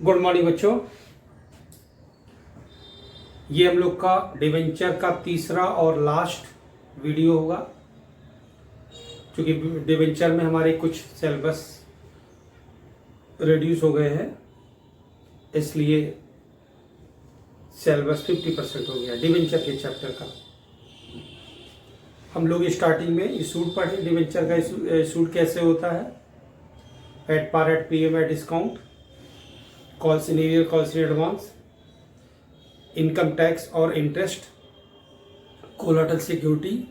Good morning बच्चों। ये हम लोग का डिवेंचर का तीसरा और लास्ट वीडियो होगा, क्योंकि डिवेंचर में हमारे कुछ सिलेबस रिड्यूस हो गए हैं, इसलिए सिलेबस 50% हो गया डिवेंचर के चैप्टर का। हम लोग स्टार्टिंग में इशूड पढ़े, डिवेंचर का इशूड कैसे होता है, at par, at PM, at discount, calls in arrear, calls in advance, income tax और इंटरेस्ट, कोलेटरल सिक्योरिटी।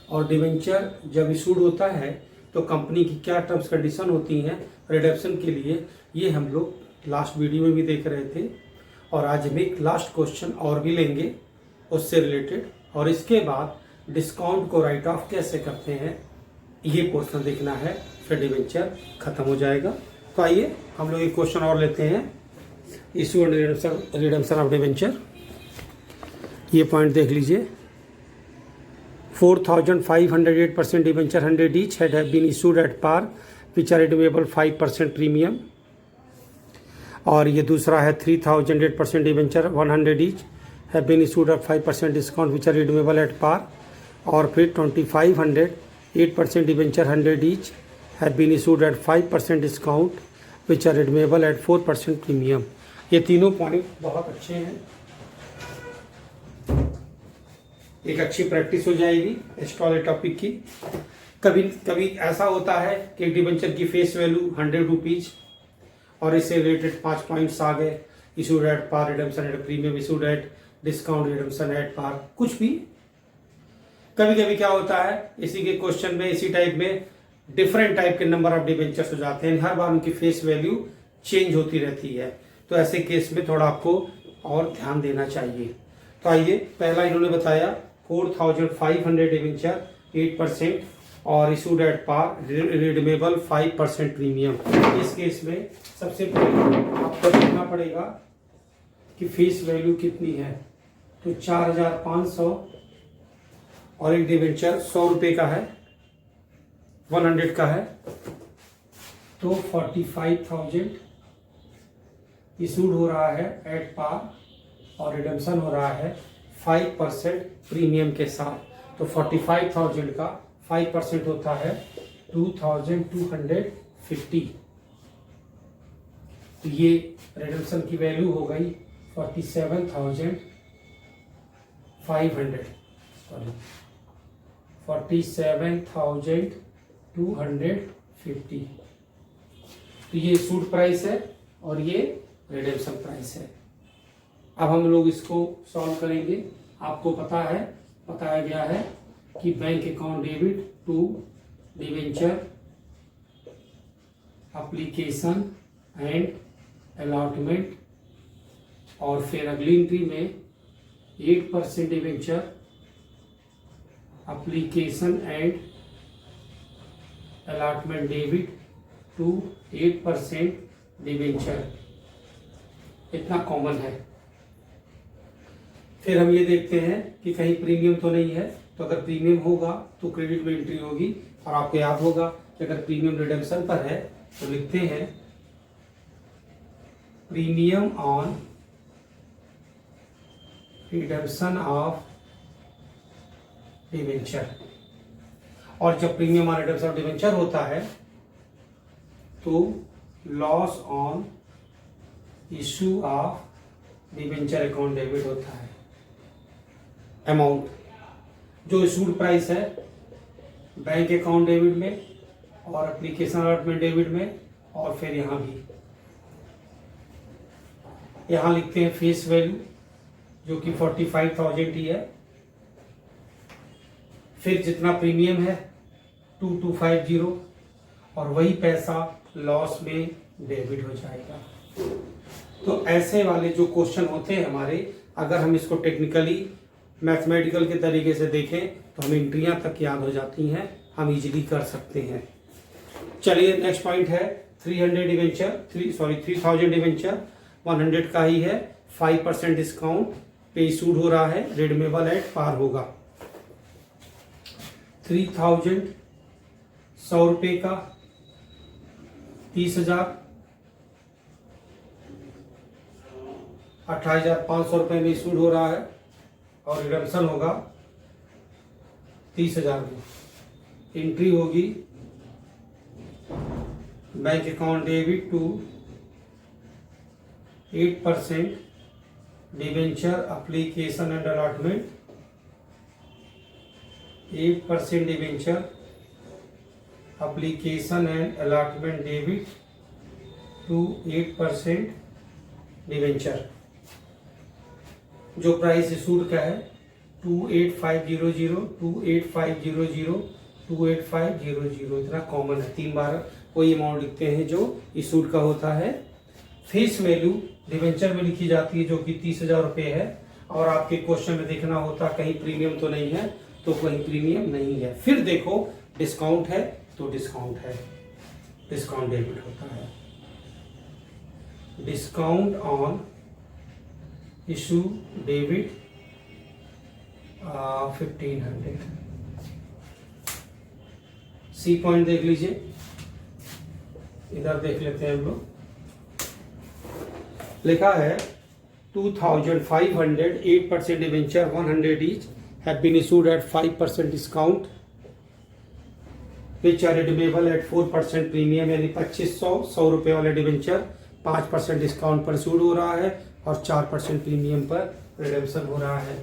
और डिवेंचर जब इशूड होता है तो कंपनी की क्या टर्म्स कंडीशन होती हैं रिडम्पशन के लिए, ये हम लोग लास्ट वीडियो में भी देख रहे थे। और आज हम एक लास्ट क्वेश्चन और भी लेंगे उससे रिलेटेड, और इसके बाद डिस्काउंट को राइट ऑफ कैसे करते हैं ये पोर्शन देखना है, फिर डिवेंचर खत्म हो जाएगा। तो आइए हम लोग एक क्वेश्चन और लेते हैं, issue and redemption of debenture. ये पॉइंट देख लीजिए। 4,508% debenture 100 each had have been issued at par which are redeemable 5% premium. और ये दूसरा है 3,008% debenture 100 each have been issued at 5% discount which are redeemable at par। और फिर 2,508% debenture 100 each have been issued at 5% discount which are redeemable at 4% premium. ये तीनों point बहुत अच्छे हैं, एक अच्छी प्रैक्टिस हो जाएगी इस वाले टॉपिक की। कभी कभी ऐसा होता है कि डिवेंचर की फेस वैल्यू 100 रुपीज और इससे रिलेटेड 5 पॉइंट्स आ गए, issued at par, redemption at premium, issued at discount, redemption at par, कुछ भी। कभी कभी क्या होता है, इसी के क्वेश्चन में इसी टाइप में डिफरेंट टाइप के नंबर ऑफ डिवेंचर्स हो जाते हैं, हर बार उनकी फेस वैल्यू चेंज होती रहती है, तो ऐसे केस में थोड़ा आपको और ध्यान देना चाहिए। तो आइए, पहला इन्होंने बताया 4,500 डिवेंचर 8% और issued at par, redeemable 5% premium. इस केस में सबसे पहले आपको देखना पड़ेगा कि फेस वैल्यू कितनी है। तो 4,500 और एक डिवेंचर 100 रुपये का है, 100 का है, तो 45,000 इशूड हो रहा है एट पार और रिडम्पशन हो रहा है 5% प्रीमियम के साथ। तो 45,000 का 5% होता है 2,250। तो ये रिडम्पशन की वैल्यू हो गई 47,500, सॉरी 47,250। तो ये इशूड प्राइस है और ये रिडम्पशन प्राइस है। अब हम लोग इसको सॉल्व करेंगे। आपको पता है, बताया गया है कि bank account debit to debenture application and allotment, और फिर अगली एंट्री में 8% debenture application and allotment debit to 8% debenture, इतना कॉमन है। फिर हम ये देखते हैं कि कहीं प्रीमियम तो नहीं है, तो अगर प्रीमियम होगा तो क्रेडिट में एंट्री होगी। और आपको याद होगा कि अगर प्रीमियम रिडेम्पशन पर है तो लिखते हैं premium on redemption of debenture. और जब premium on redemption of debenture होता है तो loss on issue of debenture account debit होता है। अमाउंट जो इशूड प्राइस है बैंक अकाउंट डेबिट में और एप्लीकेशन अलॉटमेंट डेबिट में, और फिर यहां भी यहां लिखते हैं फेस वैल्यू जो कि 45,000 ही है, फिर जितना प्रीमियम है 2,250 और वही पैसा लॉस में डेबिट हो जाएगा। तो ऐसे वाले जो क्वेश्चन होते हैं हमारे, अगर हम इसको टेक्निकली मैथमेटिकल के तरीके से देखें तो हमें एंट्रियां तक याद हो जाती हैं, हम इजीली कर सकते हैं। चलिए, नेक्स्ट पॉइंट है 300 डिवेंचर 3,000 डिवेंचर 100 का ही है, 5% डिस्काउंट पे इशूड हो रहा है, रिडीमेबल एट पार होगा। 3,000 100 रुपये का 30,000 28,500 रुपये में इशूड हो रहा है और रिडम्पशन होगा 30,000 में। एंट्री होगी bank account debit to 8% debenture application and allotment, 8% debenture application and allotment debit to 8% debenture. जो प्राइस इशूड का है 28,500, 28,500, 28,500, इतना कॉमन है, 3 बार कोई अमाउंट लिखते हैं जो इशूड का होता है। फेस वैल्यू डिवेंचर में लिखी जाती है जो कि 30,000 रुपये है, और आपके क्वेश्चन में देखना होता कहीं प्रीमियम तो नहीं है, तो कहीं प्रीमियम नहीं है। फिर देखो डिस्काउंट है तो डिस्काउंट है, डिस्काउंट डेबिट होता है। Discount on issue debit 1500। C point देख लीजिए, इधर देख लेते हैं हम लोग। लिखा है 2,500, 8% debenture 100 each have been issued at 5% discount which are redeemable at 4% premium, यानी 2,500 100 रुपये वाले डिवेंचर 5% डिस्काउंट पर इशूड हो रहा है और 4% प्रीमियम पर रिडेम्पशन हो रहा है।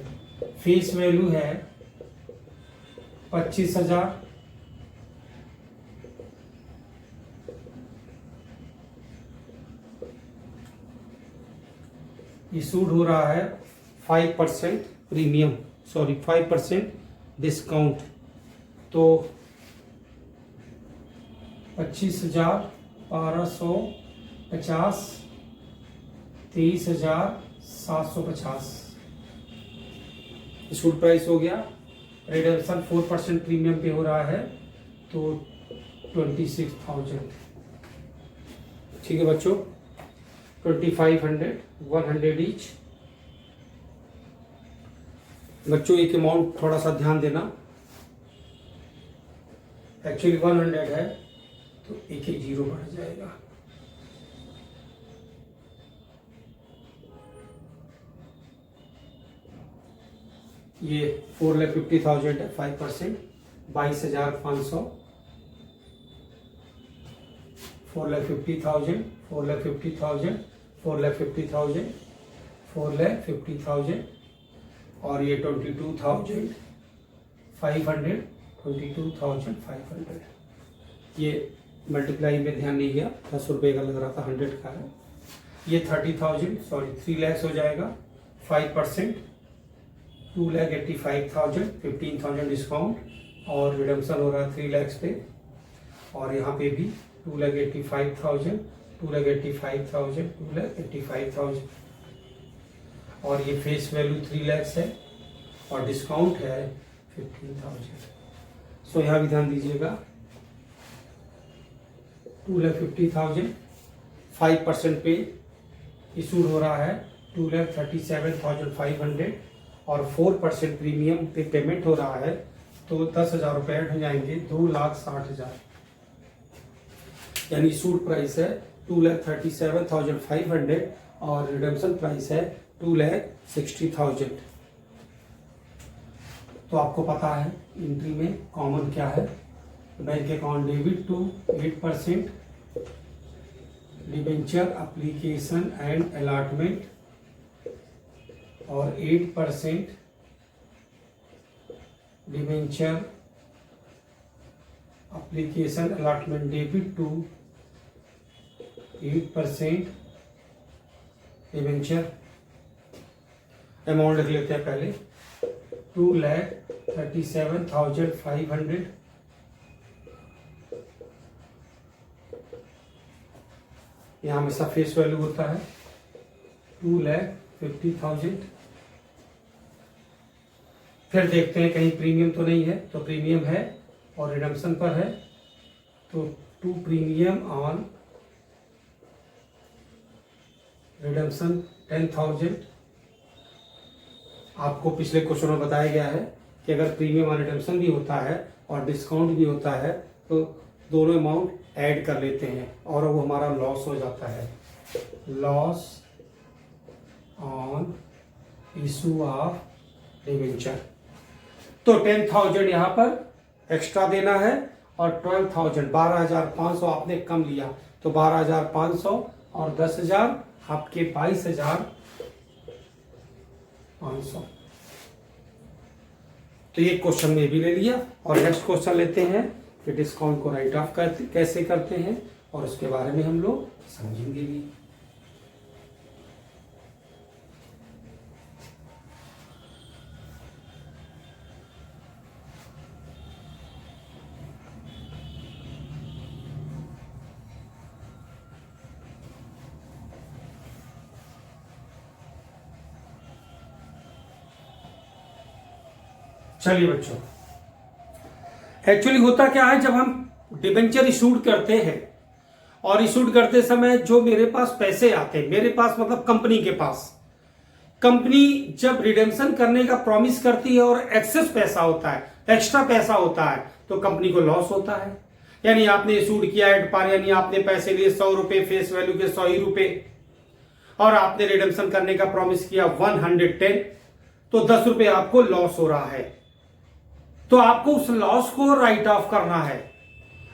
फेस वैल्यू है 25,000, इशूड हो रहा है 5% प्रीमियम, 5% डिस्काउंट, तो 25,000, 1,250, 23,750 इशूड प्राइस हो गया। रिडम्पशन 4% प्रीमियम पे हो रहा है तो 26,000। ठीक है बच्चों, 2,500, 100 ईच। बच्चों एक अमाउंट थोड़ा सा ध्यान देना, एक्चुअली 100 है तो एक 0 बढ़ जाएगा। ये 4,50,000 है, 5%, 22,500, 4,50,000, 4,50,000, 4,50,000, 4,50,000 और ये 22,500, 22,500। ये मल्टीप्लाई में ध्यान नहीं गया, 10 रुपये का लग रहा था, 100 का है। ये 3 लाख हो जाएगा, 5%, 2,85,000, 15,000 डिस्काउंट और रिडम्पशन हो रहा है 3 लाख पे, और यहाँ पे भी 2,85,000, 2,85,000, 2,85,000 और ये फेस वैल्यू 3 लाख है और डिस्काउंट है 15,000। सो यहाँ भी ध्यान दीजिएगा, 2,50,000 5% पे इशूड हो रहा है 2,37,500 और 4% प्रीमियम पे पेमेंट हो रहा है, तो 10,000 रुपये ऐड हो जाएंगे, 2,60,000, यानी इशूड प्राइस है 2,37,500 और रिडेम्पशन प्राइस है 2,60,000। तो आपको पता है एंट्री में कॉमन क्या है, bank account debit to 8% debenture application and allotment और 8% debenture application allotment debit to 8% debenture. Amount लिख लेते हैं पहले, 2,37,500 यहाँ हमेशा फेस वैल्यू होता है 2,50,000। फिर देखते हैं कहीं प्रीमियम तो नहीं है, तो प्रीमियम है और रिडम्पशन पर है, तो टू प्रीमियम ऑन रिडम्पशन 10,000। आपको पिछले क्वेश्चन में बताया गया है कि अगर प्रीमियम और रिडम्पशन भी होता है और डिस्काउंट भी होता है तो दोनों अमाउंट ऐड कर लेते हैं और वो हमारा लॉस हो जाता है। Loss on issue of debenture. तो 10,000 यहां पर एक्स्ट्रा देना है और 12,000 12,500 आपने कम लिया, तो 12,500 और 10,000 आपके 22,500। तो ये क्वेश्चन में भी ले लिया। और नेक्स्ट क्वेश्चन लेते हैं कि डिस्काउंट को राइट ऑफ कैसे करते हैं, और उसके बारे में हम लोग समझेंगे भी। चलिए बच्चों, एक्चुअली होता क्या है, जब हम डिबेंचर इशूड करते हैं और इशूड करते समय जो मेरे पास पैसे आते हैं, मेरे पास मतलब कंपनी के पास, कंपनी जब रिडेम्पशन करने का प्रॉमिस करती है और एक्सेस पैसा होता है, एक्स्ट्रा पैसा होता है, तो कंपनी को लॉस होता है। यानी आपने इशूड किया एट पार, यानी आपने पैसे लिए 100 रुपए, फेस वैल्यू के 100 ही रुपए, और आपने रिडेम्पशन करने का प्रॉमिस किया 110, तो 10 रुपए आपको लॉस हो रहा है। तो आपको उस लॉस को राइट ऑफ करना है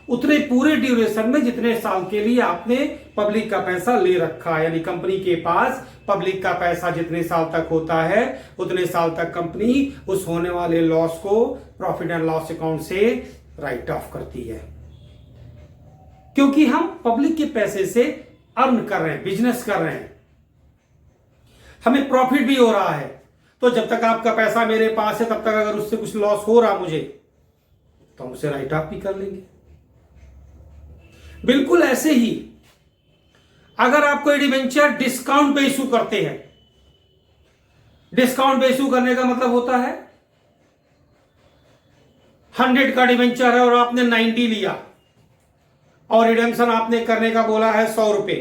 उतने पूरे ड्यूरेशन में जितने साल के लिए आपने पब्लिक का पैसा ले रखा है। यानी कंपनी के पास पब्लिक का पैसा जितने साल तक होता है उतने साल तक कंपनी उस होने वाले लॉस को प्रॉफिट एंड लॉस अकाउंट से राइट ऑफ करती है, क्योंकि हम पब्लिक के पैसे से अर्न कर रहे हैं, बिजनेस कर रहे हैं, हमें प्रॉफिट भी हो रहा है। तो जब तक आपका पैसा मेरे पास है, तब तक अगर उससे कुछ लॉस हो रहा मुझे, तो हम उसे राइट ऑफ भी कर लेंगे। बिल्कुल ऐसे ही अगर आप कोई डिबेंचर डिस्काउंट पे इशू करते हैं, डिस्काउंट पे इशू करने का मतलब होता है 100 का डिबेंचर है और आपने 90 लिया और रिडेम्पशन आपने करने का बोला है 100 रुपए,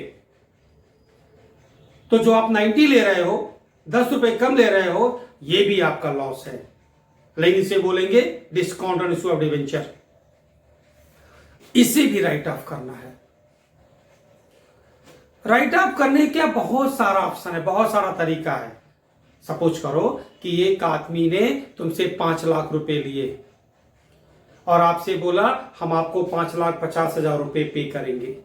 तो जो आप 90 ले रहे हो, 10 रुपए कम ले रहे हो, ये भी आपका लॉस है। लेकिन इसे बोलेंगे discount on issue of debenture. इसे भी राइट ऑफ करना है। राइट ऑफ करने का बहुत सारा ऑप्शन है, बहुत सारा तरीका है। सपोज करो कि एक आदमी ने तुमसे 5 लाख रुपए लिए और आपसे बोला हम आपको 5,50,000 रुपए पे करेंगे,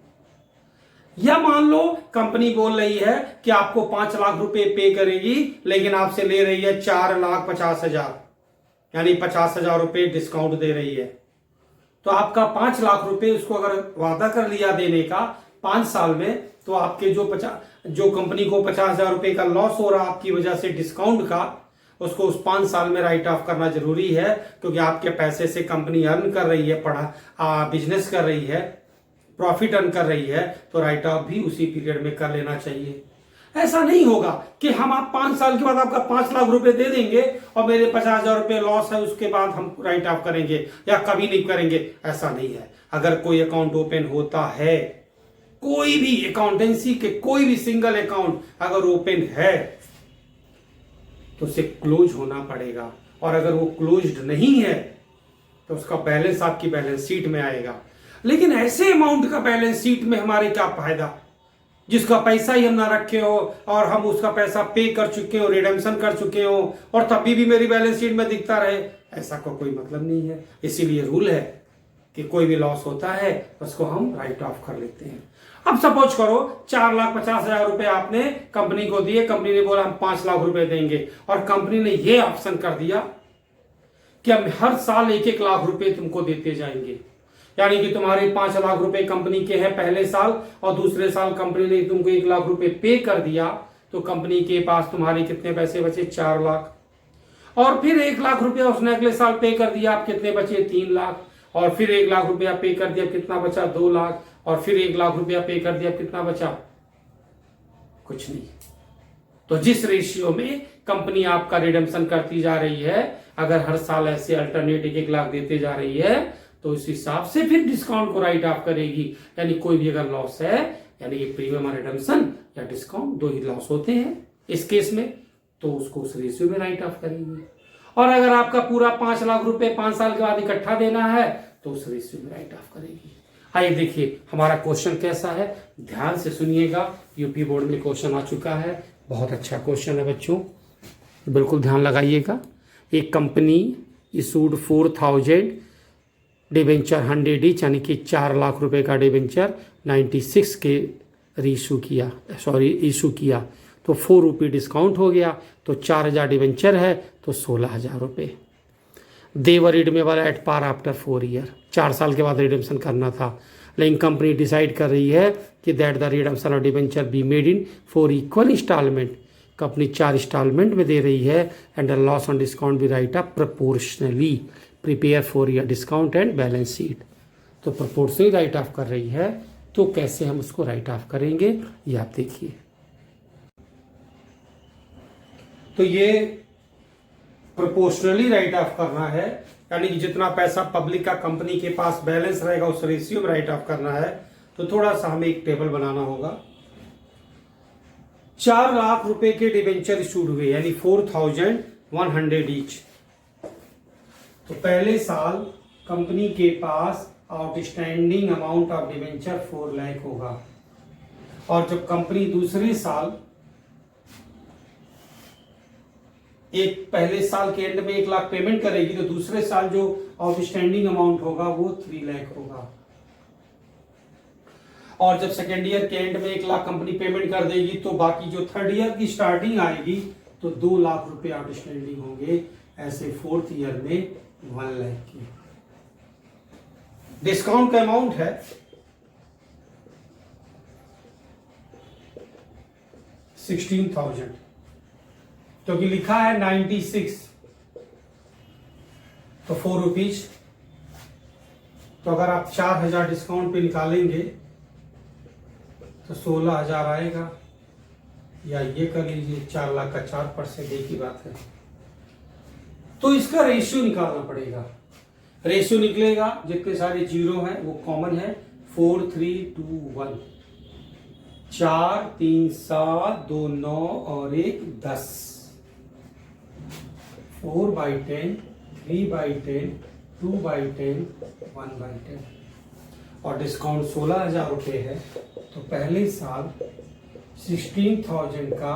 या मान लो कंपनी बोल रही है कि आपको 5 लाख रुपए पे करेगी, लेकिन आपसे ले रही है 4,50,000, यानी 50,000 रुपए डिस्काउंट दे रही है। तो आपका 5 लाख रुपए उसको अगर वादा कर लिया देने का 5 साल में, तो आपके जो कंपनी को 50,000 रुपए का लॉस हो रहा आपकी वजह से डिस्काउंट का, उसको उस 5 साल में राइट ऑफ करना जरूरी है, क्योंकि आपके पैसे से कंपनी अर्न कर रही है, बिजनेस कर रही है, प्रॉफिट अर्न कर रही है, तो राइट ऑफ भी उसी पीरियड में कर लेना चाहिए। ऐसा नहीं होगा कि हम आप 5 साल के बाद आपका 5 लाख रुपए दे देंगे और मेरे 50,000 रुपए लॉस है, उसके बाद हम राइट ऑफ करेंगे या कभी नहीं करेंगे। ऐसा नहीं है। अगर कोई अकाउंट ओपन होता है, कोई भी अकाउंटेंसी के कोई भी सिंगल अकाउंट अगर ओपन है, तो उसे क्लोज होना पड़ेगा, और अगर वो क्लोज्ड नहीं है तो उसका बैलेंस आपकी बैलेंस शीट में आएगा। लेकिन ऐसे अमाउंट का बैलेंस शीट में हमारे क्या फायदा, जिसका पैसा ही हम ना रखे हो और हम उसका पैसा पे कर चुके हो, रिडेम्पशन कर चुके हो, और तभी भी मेरी बैलेंस शीट में दिखता रहे, ऐसा का कोई मतलब नहीं है। इसीलिए रूल है कि कोई भी लॉस होता है उसको हम राइट ऑफ कर लेते हैं। अब सपोज करो 4,50,000 रुपए आपने कंपनी को दिए, कंपनी ने बोला हम 5 लाख रुपए देंगे, और कंपनी ने यह ऑप्शन कर दिया कि हम हर साल 1-1 लाख रुपए तुमको देते जाएंगे। यानी कि तुम्हारे 5 लाख रुपए कंपनी के हैं पहले साल, और दूसरे साल कंपनी ने तुमको 1 लाख रुपए पे कर दिया, तो कंपनी के पास तुम्हारे कितने पैसे बचे? 4 लाख। और फिर 1 लाख रुपया उसने अगले साल पे कर दिया, आप कितने बचे? 3 लाख। और फिर 1 लाख रुपया पे कर दिया, कितना बचा? 2 लाख। और फिर 1 लाख रुपया पे कर दिया, कितना बचा? कुछ नहीं। तो जिस रेशियो में कंपनी आपका रिडेम्पशन करती जा रही है, अगर हर साल ऐसे अल्टरनेट 1-1 लाख देते जा रही है, तो इस हिसाब से फिर डिस्काउंट को राइट ऑफ करेगी। यानी कोई भी अगर लॉस है, यानी कि प्रीमियम रिडेम्पशन या डिस्काउंट, 2 ही लॉस होते हैं इस केस में, तो उसको उस रेशियो में राइट ऑफ करेंगे। और अगर आपका पूरा 5 लाख रुपए 5 साल के बाद इकट्ठा देना है, तो उस रेशियो में राइट ऑफ करेगी। आइए देखिए हमारा क्वेश्चन कैसा है, ध्यान से सुनिएगा। यूपी बोर्ड में क्वेश्चन आ चुका है, बहुत अच्छा क्वेश्चन है बच्चों, बिल्कुल ध्यान लगाइएगा। एक कंपनी इशूड 4000 डिबेंचर 100 ईच, यानी कि 4 लाख रुपए का डिबेंचर 96 के रीशू किया, इशू किया, तो 4 रुपये डिस्काउंट हो गया, तो 4000 डिबेंचर है तो 16,000 रुपये। They were redeemable at par after 4 year, 4 साल के बाद रिडम्पशन करना था, लेकिन कंपनी डिसाइड कर रही है कि that the redemption of debenture be made in 4 equal installment. Company 4 installment में दे रही है, and the loss on discount be write up proportionally, prepare for year discount and balance sheet. तो प्रोपोर्शनली राइट ऑफ कर रही है, तो कैसे हम उसको राइट ऑफ करेंगे ये आप देखिए। तो ये प्रोपोर्शनली राइट ऑफ करना है, यानी कि जितना पैसा पब्लिक का कंपनी के पास बैलेंस रहेगा उस रेशियो में राइट ऑफ करना है। तो थोड़ा सा हमें एक टेबल बनाना होगा। 4 लाख रुपए के डिबेंचर इशूड हुए, यानी 4100 ईच। तो पहले साल कंपनी के पास outstanding amount of debenture 4 lakh होगा, और जब कंपनी दूसरे साल पहले साल के एंड में 1 लाख पेमेंट करेगी, तो दूसरे साल जो आउटस्टैंडिंग अमाउंट होगा वो 3 लाख होगा। और जब सेकेंड ईयर के एंड में 1 लाख कंपनी पेमेंट कर देगी, तो बाकी जो थर्ड ईयर की स्टार्टिंग आएगी तो 2 लाख रुपए आउटस्टैंडिंग होंगे। ऐसे फोर्थ ईयर में 1 लाख की डिस्काउंट का अमाउंट है 16,000, क्योंकि लिखा है 96, तो 4 रुपीज। तो अगर आप 4,000 डिस्काउंट पे निकालेंगे तो 16,000 आएगा, या ये कर लीजिए 4 लाख का 4%, एक ही बात है। तो इसका रेशियो निकालना पड़ेगा। रेशियो निकलेगा, जितने सारे जीरो हैं वो कॉमन है, 4 3 2 1, 4 3 7 2 9 और 1 10, 4/10, 3/10, 2/10, 1/10, और डिस्काउंट 16,000 रुपये है। तो पहले साल 16,000 का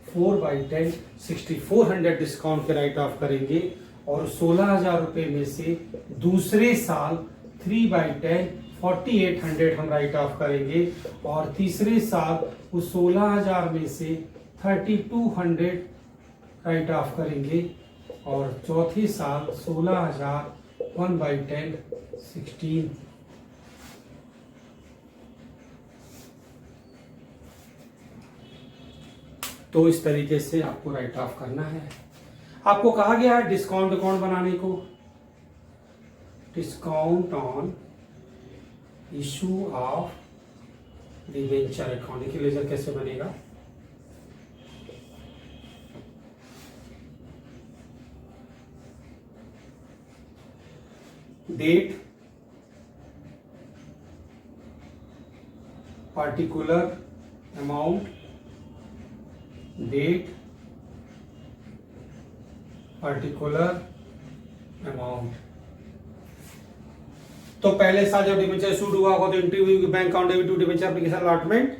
4/10 6400 डिस्काउंट के राइट ऑफ करेंगे, और 16,000 रुपये में से दूसरे साल 3/10 4800 हम राइट ऑफ करेंगे, और तीसरे साल उस 16,000 में से 3200 राइट ऑफ करेंगे, और चौथे साल 16,000 1/10 16। तो इस तरीके से आपको राइट ऑफ करना है। आपको कहा गया है डिस्काउंट अकाउंट बनाने को, discount on issue of debenture account. देखिए लेजर कैसे बनेगा, date, particular amount, date, particular amount. तो पहले साल जब डिबेंचर इशूड हुआ होगा तो एंट्री हुई bank account debit to debenture application allotment,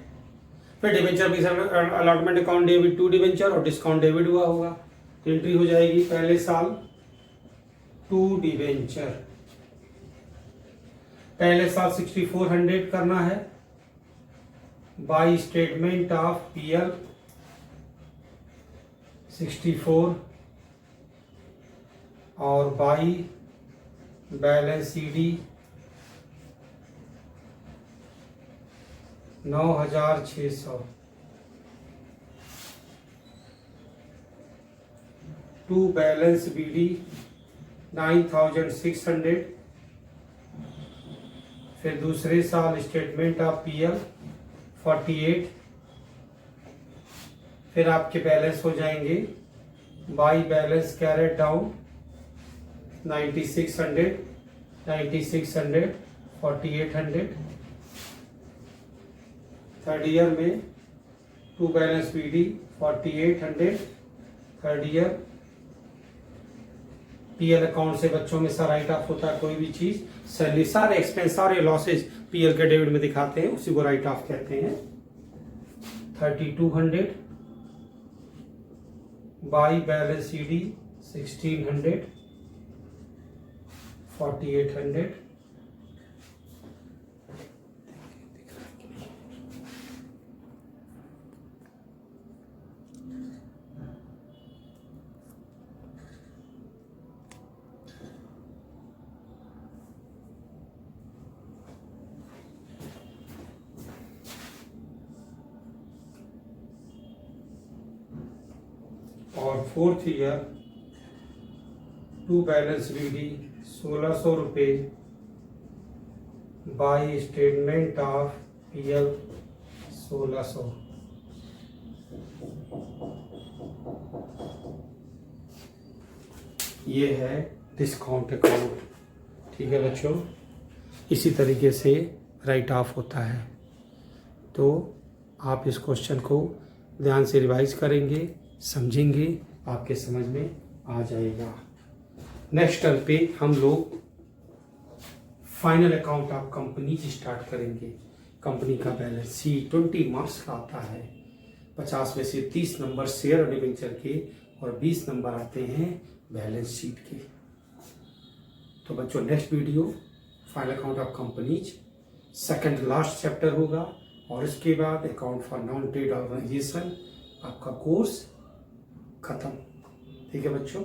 फिर debenture application allotment account debit to debenture, और डिस्काउंट डेबिट हुआ होगा तो एंट्री हो जाएगी पहले साल टू डिबेंचर। पहले साल 6400 करना है बाई स्टेटमेंट ऑफ पीएल 64, और by balance CD 9,600, to balance BD 9,600, फिर दूसरे साल स्टेटमेंट ऑफ पीएल 48, फिर आपके बैलेंस हो जाएंगे by balance carried down 9,600, 9,600, 4,800। Third year में to balance BD 4,800, third year. PL account से बच्चों में सा राइट ऑफ होता है कोई भी चीज, सैलरी, सारे एक्सपेंस, सारे लॉसेज पीएल के डेबिट में दिखाते हैं, उसी को राइट ऑफ कहते हैं। 3,200, बाई बैलेंस CD 1600, 4800, और fourth year to balance BD 1600 रुपये बाई स्टेटमेंट ऑफ PL 1600। ये है डिस्काउंट अकाउंट। ठीक है बच्चों, इसी तरीके से राइट ऑफ होता है। तो आप इस क्वेश्चन को ध्यान से रिवाइज करेंगे, समझेंगे, आपके समझ में आ जाएगा। नेक्स्ट टर्म पे हम लोग final account of company start करेंगे। कंपनी का बैलेंस शीट 20 मार्क्स का आता है। 50 में से 30 नंबर शेयर और डिबेंचर के और 20 नंबर आते हैं बैलेंस शीट के। तो बच्चों next video final account of companies second last chapter होगा और इसके बाद account for non trade organization आपका कोर्स खत्म। ठीक है बच्चों।